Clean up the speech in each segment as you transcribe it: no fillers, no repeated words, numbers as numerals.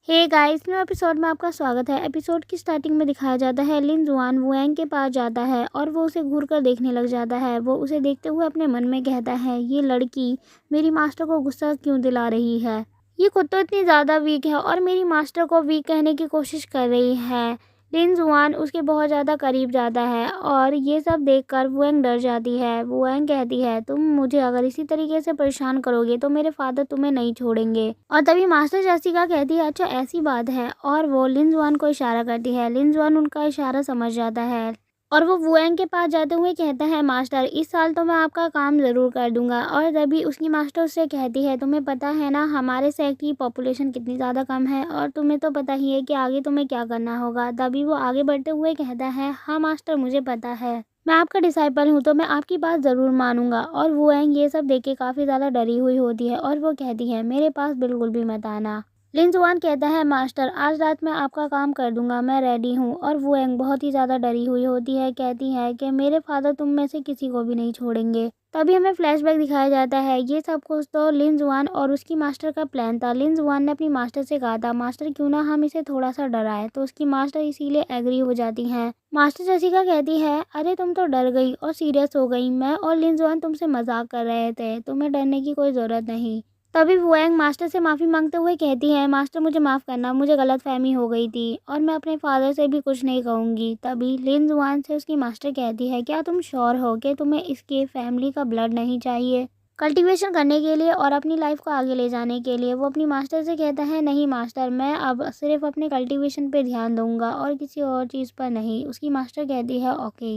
Hey guys, new episode में आपका स्वागत है। एपिसोड की स्टार्टिंग में दिखाया जाता है लिन जुआन वुएंग के पास जाता है और वो उसे घूर कर देखने लग जाता है। वो उसे देखते हुए अपने मन में कहता है, ये लड़की मेरी मास्टर को गुस्सा क्यों दिला रही है। ये खुद तो इतनी ज़्यादा वीक है और मेरी मास्टर को वीक कहने की कोशिश कर रही है। लिन जुआन उसके बहुत ज़्यादा करीब जाता है और ये सब देखकर वुएंग डर जाती है। वुएंग कहती है, तुम मुझे अगर इसी तरीके से परेशान करोगे तो मेरे फादर तुम्हें नहीं छोड़ेंगे। और तभी मास्टर जेसिका कहती है, अच्छा ऐसी बात है, और वो लिन जुआन को इशारा करती है। लिन जुआन उनका इशारा समझ जाता है और वो वुएंग के पास जाते हुए कहता है, मास्टर इस साल तो मैं आपका काम ज़रूर कर दूंगा। और तभी उसकी मास्टर उससे कहती है, तुम्हें पता है ना हमारे शहर की पॉपुलेशन कितनी ज़्यादा कम है और तुम्हें तो पता ही है कि आगे तुम्हें क्या करना होगा। तभी वो आगे बढ़ते हुए कहता है, हाँ मास्टर मुझे पता है, मैं आपका डिसाइपल हूँ तो मैं आपकी बात ज़रूर मानूंगा। और वुएंग ये सब देख के काफ़ी ज़्यादा डरी हुई होती है और वो कहती है, मेरे पास बिल्कुल भी मत आना। लिन जुआन कहता है, मास्टर आज रात मैं आपका काम कर दूंगा, मैं रेडी हूँ। और वुएंग बहुत ही ज़्यादा डरी हुई होती है, कहती है कि मेरे फादर तुम में से किसी को भी नहीं छोड़ेंगे। तभी हमें फ्लैशबैक दिखाया जाता है। ये सब कुछ तो लिन जुआन और उसकी मास्टर का प्लान था। लिन जुआन ने अपनी मास्टर से कहा था, मास्टर क्यों ना हम इसे थोड़ा सा डराए, तो उसकी मास्टर इसीलिए एग्री हो जाती हैं। मास्टर जेसिका कहती है, अरे तुम तो डर गई और सीरियस हो गई, मैं और लिन जुआन तुमसे मजाक कर रहे थे, तुम्हें डरने की कोई ज़रूरत नहीं। तभी वुएंग मास्टर से माफ़ी मांगते हुए कहती है, मास्टर मुझे माफ़ करना, मुझे गलतफहमी हो गई थी और मैं अपने फादर से भी कुछ नहीं कहूँगी। तभी लिन जुआन से उसकी मास्टर कहती है, क्या तुम श्योर हो कि तुम्हें इसके फैमिली का ब्लड नहीं चाहिए कल्टीवेशन करने के लिए और अपनी लाइफ को आगे ले जाने के लिए। वो अपनी मास्टर से कहता है, नहीं मास्टर, मैं अब सिर्फ अपने कल्टीवेशन पे ध्यान दूंगा और किसी और चीज़ पर नहीं। उसकी मास्टर कहती है, ओके।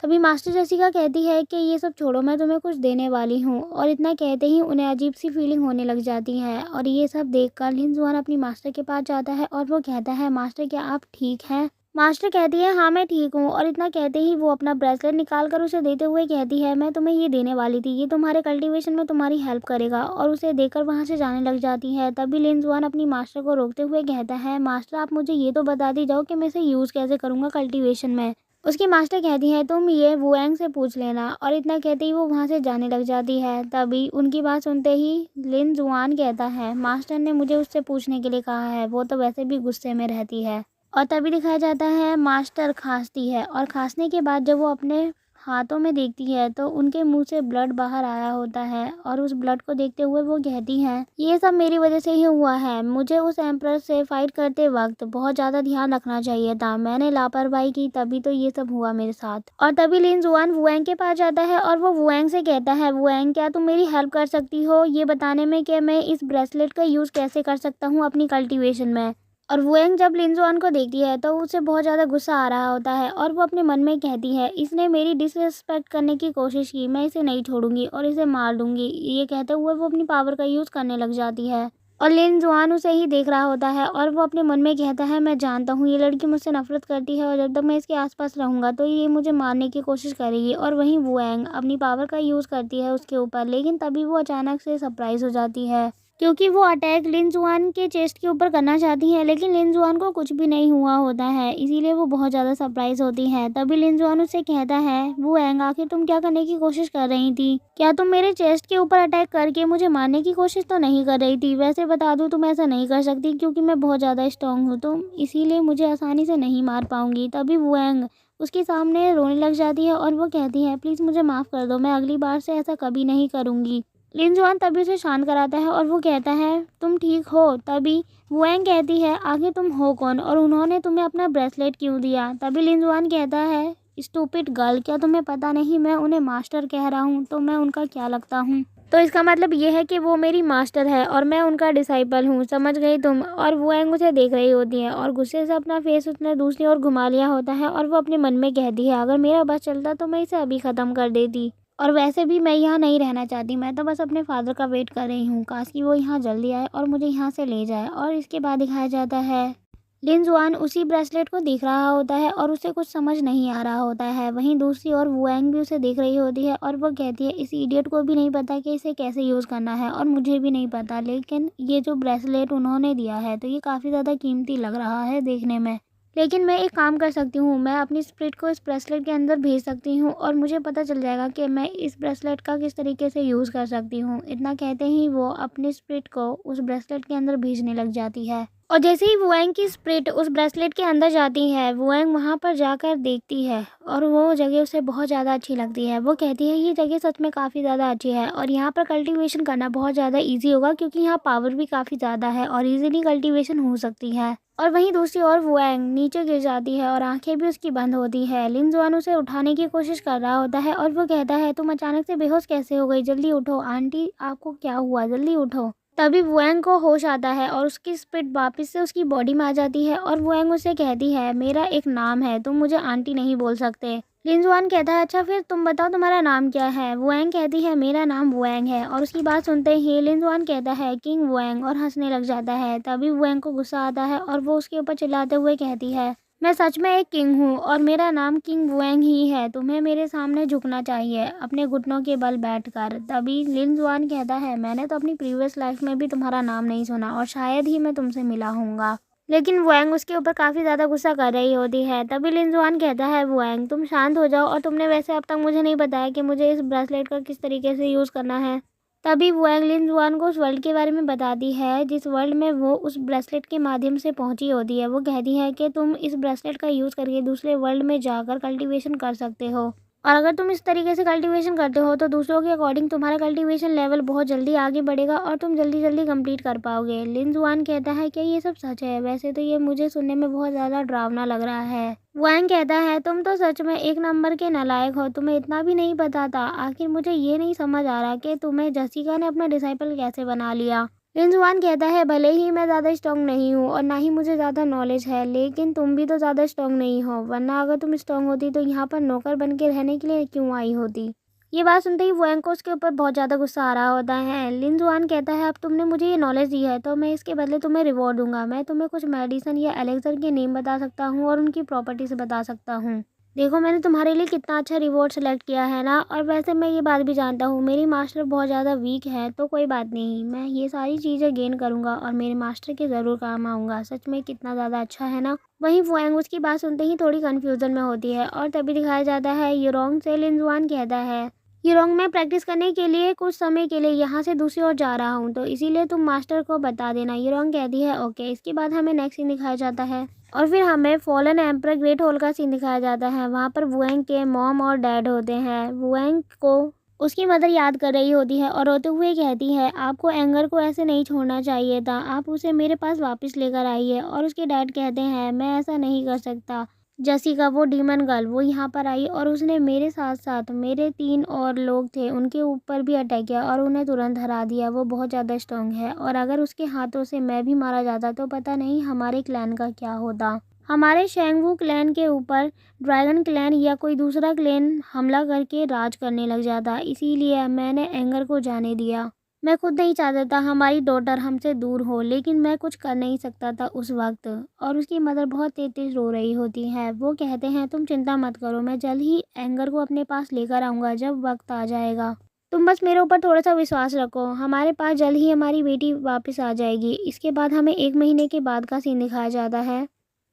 तभी मास्टर जेसिका कहती है कि ये सब छोड़ो, मैं तुम्हें कुछ देने वाली हूँ। और इतना कहते ही उन्हें अजीब सी फीलिंग होने लग जाती है। और ये सब देखकर लिन जुआन अपनी मास्टर के पास जाता है और वो कहता है, मास्टर क्या आप ठीक हैं। मास्टर कहती है, हाँ मैं ठीक हूँ। और इतना कहते ही वो अपना ब्रेसलेट निकाल कर उसे देते हुए कहती है, मैं तुम्हें ये देने वाली थी, ये तुम्हारे कल्टीवेशन में तुम्हारी हेल्प करेगा। और उसे देकर वहाँ से जाने लग जाती है। तभी लिन जुआन अपनी मास्टर को रोकते हुए कहता है, मास्टर आप मुझे ये तो बता दी जाओ कि मैं इसे यूज़ कैसे करूँगा कल्टीवेशन में। उसकी मास्टर कहती है, तुम ये वुएंग से पूछ लेना। और इतना कहते ही वो वहाँ से जाने लग जाती है। तभी उनकी बात सुनते ही लिन जुआन कहता है, मास्टर ने मुझे उससे पूछने के लिए कहा है, वो तो वैसे भी गुस्से में रहती है। और तभी दिखाया जाता है मास्टर खांसती है और खांसने के बाद जब वो अपने हाथों में देखती है तो उनके मुंह से ब्लड बाहर आया होता है। और उस ब्लड को देखते हुए वो कहती हैं, ये सब मेरी वजह से ही हुआ है, मुझे उस एम्परर से फाइट करते वक्त बहुत ज़्यादा ध्यान रखना चाहिए था, मैंने लापरवाही की, तभी तो ये सब हुआ मेरे साथ। और तभी लिन जुआन वुएंग के पास जाता है और वो वुएंग से कहता है, वुएंग क्या तुम मेरी हेल्प कर सकती हो ये बताने में कि मैं इस ब्रेसलेट का यूज़ कैसे कर सकता हूँ अपनी कल्टीवेशन में। और वुएंग जब लिन जुआन को देखती है तो उसे बहुत ज़्यादा गुस्सा आ रहा होता है और वो अपने मन में कहती है, इसने मेरी डिसरिस्पेक्ट करने की कोशिश की, मैं इसे नहीं छोड़ूंगी और इसे मार दूंगी। ये कहते हुए वो अपनी पावर का यूज़ करने लग जाती है। और लिन जुआन उसे ही देख रहा होता है और वो अपने मन में कहता है, मैं जानता हूँ ये लड़की मुझसे नफरत करती है और जब तक मैं इसके आसपास रहूँगा तो ये मुझे मारने की कोशिश करेगी। और वहीं वुएंग अपनी पावर का यूज़ करती है उसके ऊपर, लेकिन तभी वो अचानक से सरप्राइज हो जाती है क्योंकि वो अटैक लिन जुआन के चेस्ट के ऊपर करना चाहती है, लेकिन लिन जुआन को कुछ भी नहीं हुआ होता है, इसीलिए वो बहुत ज़्यादा सरप्राइज होती है। तभी लिन जुआन उससे कहता है, वुएंग आखिर तुम क्या करने की कोशिश कर रही थी, क्या तुम मेरे चेस्ट के ऊपर अटैक करके मुझे मारने की कोशिश तो नहीं कर रही थी। वैसे बता दूं तुम ऐसा नहीं कर सकती क्योंकि मैं बहुत ज़्यादा स्ट्रॉन्ग हूँ, तुम इसीलिए मुझे आसानी से नहीं मार पाऊंगी। तभी वुएंग उसके सामने रोने लग जाती है और वो कहती है, प्लीज़ मुझे माफ़ कर दो, मैं अगली बार से ऐसा कभी नहीं करूँगी। लिन जुआन तभी उसे शांत कराता है और वो कहता है, तुम ठीक हो। तभी वुएंग कहती है, आखिर तुम हो कौन और उन्होंने तुम्हें अपना ब्रेसलेट क्यों दिया। तभी लिन जुआन कहता है, स्टूपिड गर्ल, क्या तुम्हें पता नहीं मैं उन्हें मास्टर कह रहा हूँ तो मैं उनका क्या लगता हूँ। तो इसका मतलब ये है कि वो मेरी मास्टर है और मैं उनका डिसाइपल हूँ, समझ गई तुम। और वुएंग उसे देख रही होती है और गुस्से से अपना फेस उसने दूसरी ओर घुमा लिया होता है और वो अपने मन में कहती है, अगर मेरा बस चलता तो मैं इसे अभी ख़त्म कर देती। और वैसे भी मैं यहाँ नहीं रहना चाहती, मैं तो बस अपने फादर का वेट कर रही हूँ, काश कि वो यहाँ जल्दी आए और मुझे यहाँ से ले जाए। और इसके बाद दिखाया जाता है लिन जुआन उसी ब्रेसलेट को देख रहा होता है और उसे कुछ समझ नहीं आ रहा होता है। वहीं दूसरी ओर वुएंग भी उसे देख रही होती है और वो कहती है, इस इडियट को भी नहीं पता कि इसे कैसे यूज़ करना है और मुझे भी नहीं पता, लेकिन ये जो ब्रेसलेट उन्होंने दिया है तो ये काफ़ी ज़्यादा कीमती लग रहा है देखने में। लेकिन मैं एक काम कर सकती हूँ, मैं अपनी स्प्रिट को इस ब्रेसलेट के अंदर भेज सकती हूँ और मुझे पता चल जाएगा कि मैं इस ब्रेसलेट का किस तरीके से यूज़ कर सकती हूँ। इतना कहते ही वो अपनी स्प्रिट को उस ब्रेसलेट के अंदर भेजने लग जाती है। और जैसे ही वुआंग की स्प्रिट उस ब्रेसलेट के अंदर जाती है, वुआंग वहाँ पर जाकर देखती है और वो जगह उसे बहुत ज़्यादा अच्छी लगती है। वो कहती है ये जगह सच में काफ़ी ज़्यादा अच्छी है और यहाँ पर कल्टीवेशन करना बहुत ज़्यादा ईजी होगा, क्योंकि यहाँ पावर भी काफ़ी ज़्यादा है और ईजिली कल्टीवेशन हो सकती है। और वहीं दूसरी ओर वुआंग नीचे गिर जाती है और आंखें भी उसकी बंद होती है। लिन जुआन उसे उठाने की कोशिश कर रहा होता है और वो कहता है तुम अचानक से बेहोश कैसे हो गई, जल्दी उठो, आंटी आपको क्या हुआ, जल्दी उठो। तभी वुआंग को होश आता है और उसकी स्पिरिट वापस से उसकी बॉडी में आ जाती है और वुआंग उसे कहती है मेरा एक नाम है, तुम मुझे आंटी नहीं बोल सकते। लिन जुआन कहता है अच्छा फिर तुम बताओ तुम्हारा नाम क्या है। वुआंग कहती है मेरा नाम वुआंग है और उसकी बात सुनते ही लिन जुआन कहता है किंग वुआंग और हंसने लग जाता है। तभी वुआंग को गुस्सा आता है और वो उसके ऊपर चिल्लाते हुए कहती है मैं सच में एक किंग हूँ और मेरा नाम किंग वुआंग ही है, तुम्हें मेरे सामने झुकना चाहिए अपने घुटनों के बल बैठकर। तभी लिन जुआन कहता है मैंने तो अपनी प्रीवियस लाइफ में भी तुम्हारा नाम नहीं सुना और शायद ही मैं तुमसे मिला हूँगा। लेकिन वुआंग उसके ऊपर काफ़ी ज़्यादा गुस्सा कर रही होती है। तभी लिन जुआन कहता है वुआंग तुम शांत हो जाओ और तुमने वैसे अब तक मुझे नहीं बताया कि मुझे इस ब्रेसलेट का किस तरीके से यूज़ करना है। तभी वुआंग लिन जुआन को उस वर्ल्ड के बारे में बताती है जिस वर्ल्ड में वो उस ब्रेसलेट के माध्यम से पहुंची होती है। वो कहती है कि तुम इस ब्रेसलेट का यूज़ करके दूसरे वर्ल्ड में जाकर कल्टीवेशन कर सकते हो और अगर तुम इस तरीके से कल्टीवेशन करते हो तो दूसरों के अकॉर्डिंग तुम्हारा कल्टीवेशन लेवल बहुत जल्दी आगे बढ़ेगा और तुम जल्दी जल्दी कंप्लीट कर पाओगे। लिन जुआन कहता है क्या ये सब सच है, वैसे तो ये मुझे सुनने में बहुत ज़्यादा डरावना लग रहा है। वुआंग कहता है तुम तो सच में एक नंबर के नालायक हो, तुम्हें इतना भी नहीं पता था। आखिर मुझे ये नहीं समझ आ रहा कि तुम्हें जसिका ने अपना डिसाइपल कैसे बना लिया। लिन जुआन कहता है भले ही मैं ज़्यादा स्ट्रॉन्ग नहीं हूँ और ना ही मुझे ज़्यादा नॉलेज है, लेकिन तुम भी तो ज़्यादा स्ट्रॉन्ग नहीं हो, वरना अगर तुम स्ट्रॉन्ग होती तो यहाँ पर नौकर बन के रहने के लिए क्यों आई होती। ये बात सुनते ही वुआंग को उसके ऊपर बहुत ज़्यादा गुस्सा आ रहा होता है। लिन जुआन कहता है अब तुमने मुझे ये नॉलेज दी है तो मैं इसके बदले तुम्हें रिवॉर्ड दूंगा। मैं तुम्हें कुछ मेडिसिन या एलेक्सर के नेम बता सकता हूँ और उनकी प्रॉपर्टीज बता सकता हूँ। देखो मैंने तुम्हारे लिए कितना अच्छा रिवॉर्ड सेलेक्ट किया है ना। और वैसे मैं ये बात भी जानता हूँ मेरी मास्टर बहुत ज़्यादा वीक है, तो कोई बात नहीं, मैं ये सारी चीज़ें गेन करूँगा और मेरे मास्टर के ज़रूर काम आऊँगा। सच में कितना ज़्यादा अच्छा है ना। वहीं वुआंग उसकी बात सुनते ही थोड़ी कन्फ्यूज़न में होती है और तभी दिखाया जाता है यूरोंग से लिन जुआन कहता है यूरोंग मैं प्रैक्टिस करने के लिए कुछ समय के लिए यहाँ से दूसरी ओर जा रहा हूँ, तो इसीलिए तुम मास्टर को बता देना। यूरोंग कहती है ओके। इसके बाद हमें नेक्स्ट सीन दिखाया जाता है और फिर हमें फॉलन एम्पर ग्रेट हॉल का सीन दिखाया जाता है। वहाँ पर वुआंग के मॉम और डैड होते हैं। वुआंग को उसकी मदर याद कर रही होती है और रोते हुए कहती है आपको एंगर को ऐसे नहीं छोड़ना चाहिए था, आप उसे मेरे पास वापस लेकर आइए। और उसके डैड कहते हैं मैं ऐसा नहीं कर सकता। जसिका वो डीमन गर्ल वो यहाँ पर आई और उसने मेरे साथ साथ मेरे 3 और लोग थे उनके ऊपर भी अटैक किया और उन्हें तुरंत हरा दिया। वो बहुत ज़्यादा स्ट्रॉन्ग है और अगर उसके हाथों से मैं भी मारा जाता तो पता नहीं हमारे क्लैन का क्या होता। हमारे शेंगवू क्लैन के ऊपर ड्रैगन क्लैन या कोई दूसरा क्लैन हमला करके राज करने लग जाता। इसीलिए मैंने एंगर को जाने दिया। मैं खुद नहीं चाहता था हमारी डॉटर हमसे दूर हो, लेकिन मैं कुछ कर नहीं सकता था उस वक्त। और उसकी मदर बहुत तेज रो रही होती है। वो कहते हैं तुम चिंता मत करो, मैं जल्द ही एंगर को अपने पास लेकर आऊँगा जब वक्त आ जाएगा। तुम बस मेरे ऊपर थोड़ा सा विश्वास रखो, हमारे पास जल्द ही हमारी बेटी वापस आ जाएगी। इसके बाद हमें 1 महीने के बाद का सीन दिखाया जाता है।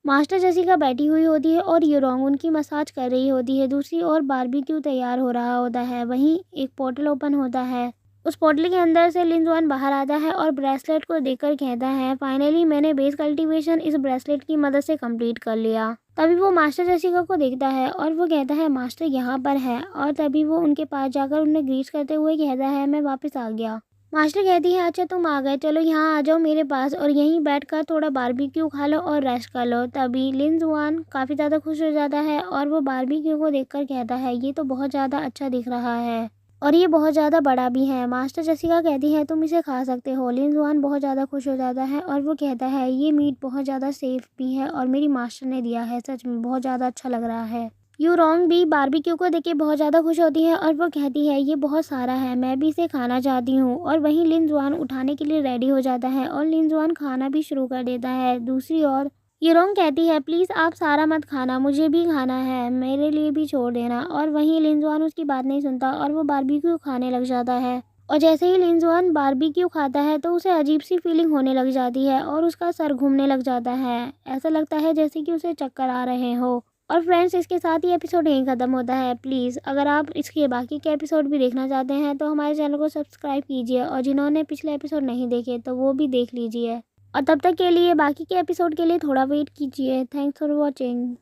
मास्टर जसिका बैठी हुई होती है और यूरोंग उनकी मसाज कर रही होती है। दूसरी ओर बारबेक्यू तैयार हो रहा होता है। वहीं एक पोर्टल ओपन होता है। उस पोर्टल के अंदर से लिन जुआन बाहर आता है और ब्रेसलेट को देखकर कहता है फाइनली मैंने बेस कल्टीवेशन इस ब्रेसलेट की मदद से कंप्लीट कर लिया। तभी वो मास्टर जसिका को देखता है और वो कहता है मास्टर यहाँ पर है। और तभी वो उनके पास जाकर उन्हें ग्रीट करते हुए कहता है मैं वापस आ गया। मास्टर कहती है अच्छा तुम आ गए, चलो यहाँ आ जाओ मेरे पास और यहीं बैठकर थोड़ा बारबेक्यू खा लो और रेस्ट कर लो। तभी लिन जुआन काफ़ी ज़्यादा खुश हो जाता है और वो बारबेक्यू को देखकर कहता है ये तो बहुत ज़्यादा अच्छा दिख रहा है और ये बहुत ज़्यादा बड़ा भी है। मास्टर जसिका कहती है तुम इसे खा सकते हो। लिन जुआन बहुत ज़्यादा खुश हो जाता है और वो कहता है ये मीट बहुत ज़्यादा सेफ भी है और मेरी मास्टर ने दिया है, सच में बहुत ज़्यादा अच्छा लग रहा है। यूरोंग भी बारबेक्यू को देख के बहुत ज़्यादा खुश होती है और वो कहती है ये बहुत सारा है, मैं भी इसे खाना चाहती हूँ। और वहीं लिन जुआन उठाने के लिए रेडी हो जाता है और लिन जुआन खाना भी शुरू कर देता है। दूसरी ओर यूरोंग कहती है प्लीज़ आप सारा मत खाना, मुझे भी खाना है, मेरे लिए भी छोड़ देना। और वहीं लिन जुआन उसकी बात नहीं सुनता और वो बारबेक्यू खाने लग जाता है। और जैसे ही लिंजुआन बारबेक्यू खाता है तो उसे अजीब सी फीलिंग होने लग जाती है और उसका सर घूमने लग जाता है। ऐसा लगता है जैसे कि उसे चक्कर आ रहे हो। और फ्रेंड्स, इसके साथ ही एपिसोड यहीं ख़त्म होता है। प्लीज़ अगर आप इसके बाकी के एपिसोड भी देखना चाहते हैं तो हमारे चैनल को सब्सक्राइब कीजिए, और जिन्होंने पिछले एपिसोड नहीं देखे तो वो भी देख लीजिए। और तब तक के लिए बाकी के एपिसोड के लिए थोड़ा वेट कीजिए। Thanks for watching.